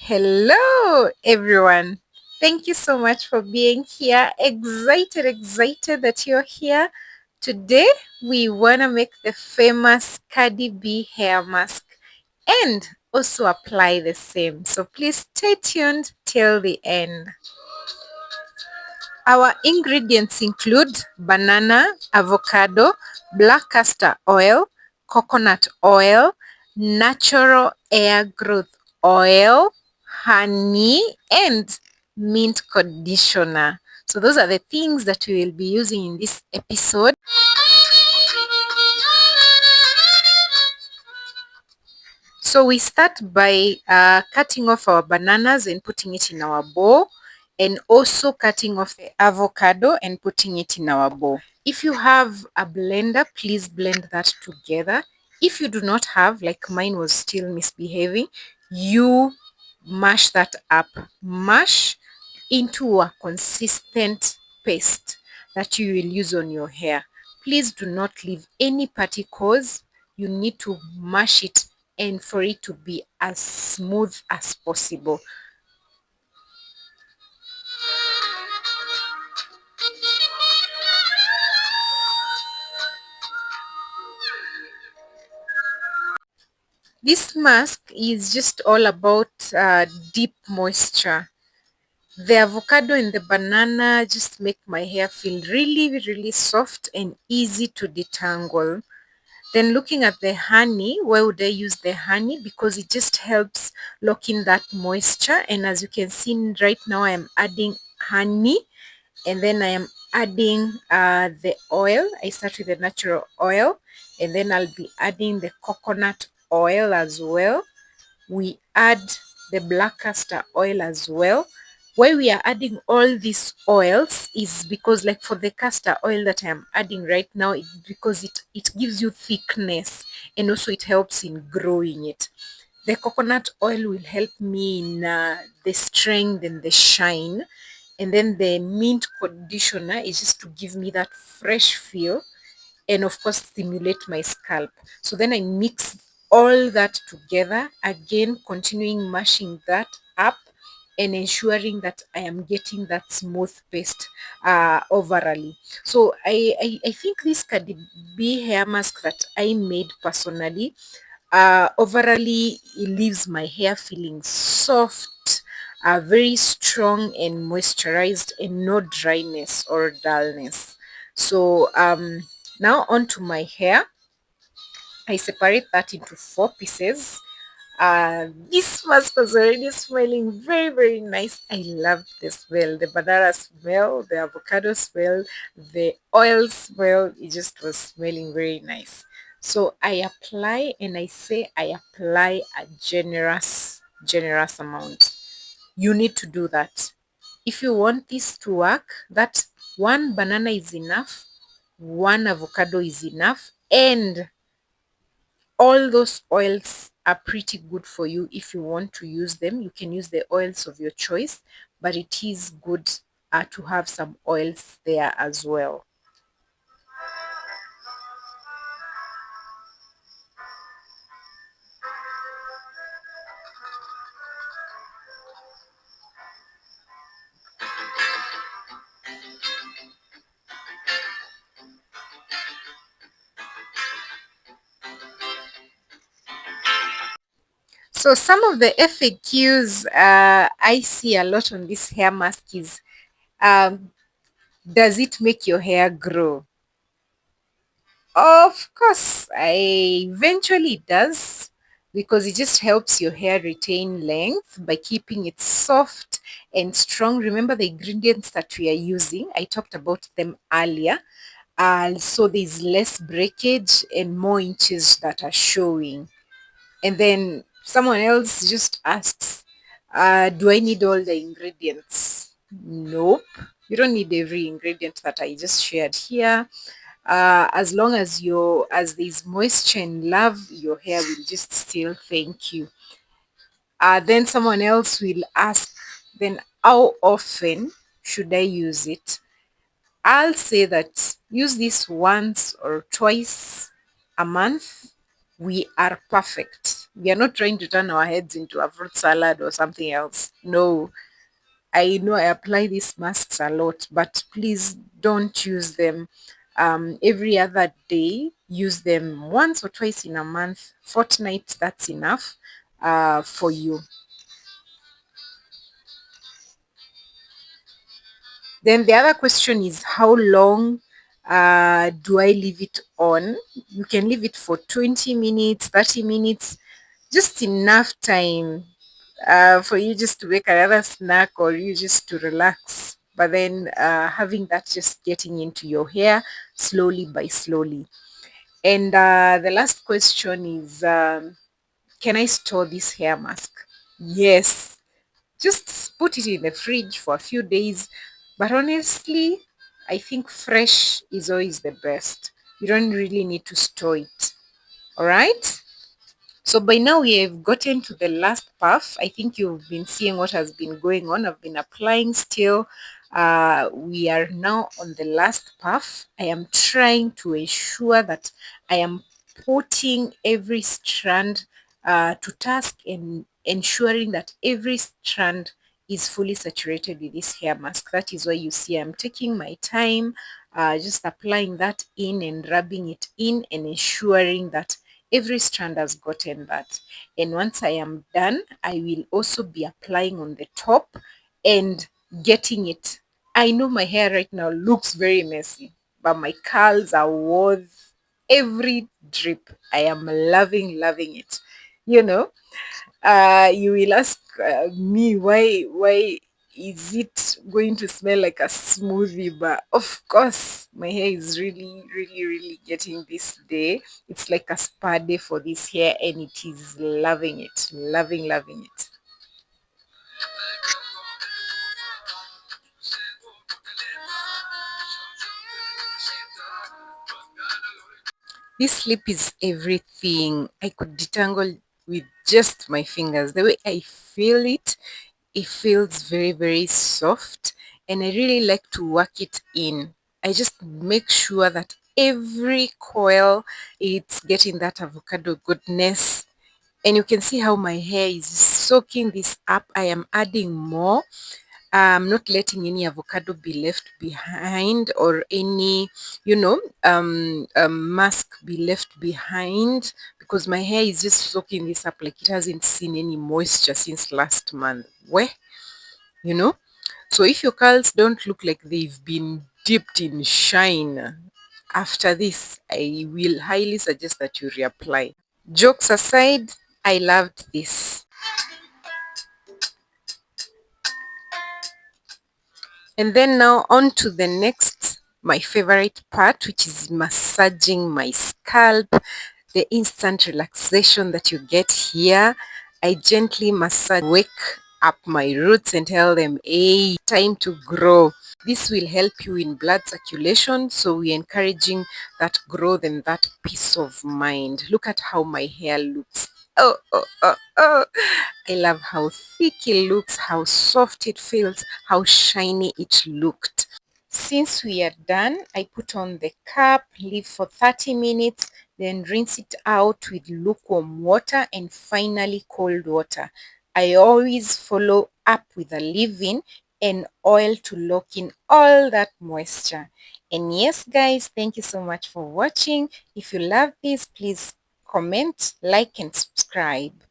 Hello, everyone. Thank you so much for being here. Excited that you're here. Today, we want to make the famous Cardi B hair mask and also apply the same. So please stay tuned till the end. Our ingredients include banana, avocado, black castor oil, coconut oil, natural hair growth oil, honey, and mint conditioner. So those are the things that we will be using in this episode. So we start by cutting off our bananas and putting it in our bowl, and also cutting off the avocado and putting it in our bowl. If you have a blender, please blend that together. If you do not have, like mine was still misbehaving, you mash that up. Mash into a consistent paste that you will use on your hair. Please do not leave any particles. You need to mash it and for it to be as smooth as possible. This mask is just all about deep moisture. The avocado and the banana just make my hair feel really soft and easy to detangle. Then looking at the honey, why would I use the honey? Because it just helps lock in that moisture. And as you can see right now, I am adding honey, and then I am adding the oil. I start with the natural oil, and then I'll be adding the coconut oil as well. We add the black castor oil as well. Why we are adding all these oils is because, like for the castor oil that I am adding right now, because it gives you thickness, and also it helps in growing it. The coconut oil will help me in the strength and the shine, and then the mint conditioner is just to give me that fresh feel and of course stimulate my scalp. So then I mix all that together, again continuing mashing that up and ensuring that I am getting that smooth paste overally. So I think this Cardi B hair mask that I made personally, overally it leaves my hair feeling soft, very strong and moisturized, and no dryness or dullness. So now onto my hair. I separate that into 4 pieces. This mask was already smelling very nice. I loved the smell, the banana smell, the avocado smell, the oil smell. It just was smelling very nice. So I apply, and I say I apply a generous amount. You need to do that. If you want this to work, that one banana is enough, one avocado is enough, and all those oils are pretty good for you. If you want to use them, you can use the oils of your choice, but it is good to have some oils there as well. So some of the FAQs I see a lot on this hair mask is, um, does it make your hair grow? Of course, I eventually it does, because it just helps your hair retain length by keeping it soft and strong. Remember the ingredients that we are using. I talked about them earlier. So there's less breakage and more inches that are showing. And then someone else just asks, do I need all the ingredients? Nope. You don't need every ingredient that I just shared here. As long as there's moisture and love, your hair will just still thank you. Then someone else will ask, then how often should I use it? I'll say that use this once or twice a month. We are perfect. We are not trying to turn our heads into a fruit salad or something else. No, I know I apply these masks a lot, but please don't use them every other day. Use them once or twice in a month, fortnight, that's enough for you. Then the other question is how long do I leave it on? You can leave it for 20 minutes, 30 minutes, just enough time for you just to make another snack or you just to relax. But then having that just getting into your hair slowly by slowly. And the last question is can I store this hair mask? Yes, just put it in the fridge for a few days. But honestly, I think fresh is always the best. You don't really need to store it. All right? So by now we have gotten to the last puff. I think you've been seeing what has been going on. I've been applying still. We are now on the last puff. I am trying to ensure that I am putting every strand to task and ensuring that every strand is fully saturated with this hair mask. That is why you see I'm taking my time, just applying that in and rubbing it in and ensuring that every strand has gotten that. And once I am done, I will also be applying on the top and getting it. I know my hair right now looks very messy, but my curls are worth every drip. I am loving it. You know, you will ask me why is it going to smell like a smoothie? But of course, my hair is really getting this day. It's like a spa day for this hair, and it is loving it, loving it. This slip is everything. I could detangle with just my fingers. The way I feel it, it feels very soft, and I really like to work it in. I just make sure that every coil it's getting that avocado goodness. And you can see how my hair is soaking this up. I am adding more. I'm not letting any avocado be left behind or any, mask be left behind because my hair is just soaking this up like it hasn't seen any moisture since last month. Where, you know? So if your curls don't look like they've been dipped in shine, after this, I will highly suggest that you reapply. Jokes aside, I loved this. And then now on to the next, my favorite part, which is massaging my scalp, the instant relaxation that you get here. I gently massage, wake up my roots and tell them, hey, time to grow. This will help you in blood circulation. So we're encouraging that growth and that peace of mind. Look at how my hair looks. Oh. I love how thick it looks, how soft it feels, how shiny it looked. Since we are done, I put on the cap, leave for 30 minutes, then rinse it out with lukewarm water and finally cold water. I always follow up with a leave-in and oil to lock in all that moisture. And yes, guys, thank you so much for watching. If you love this, please comment, like, and subscribe.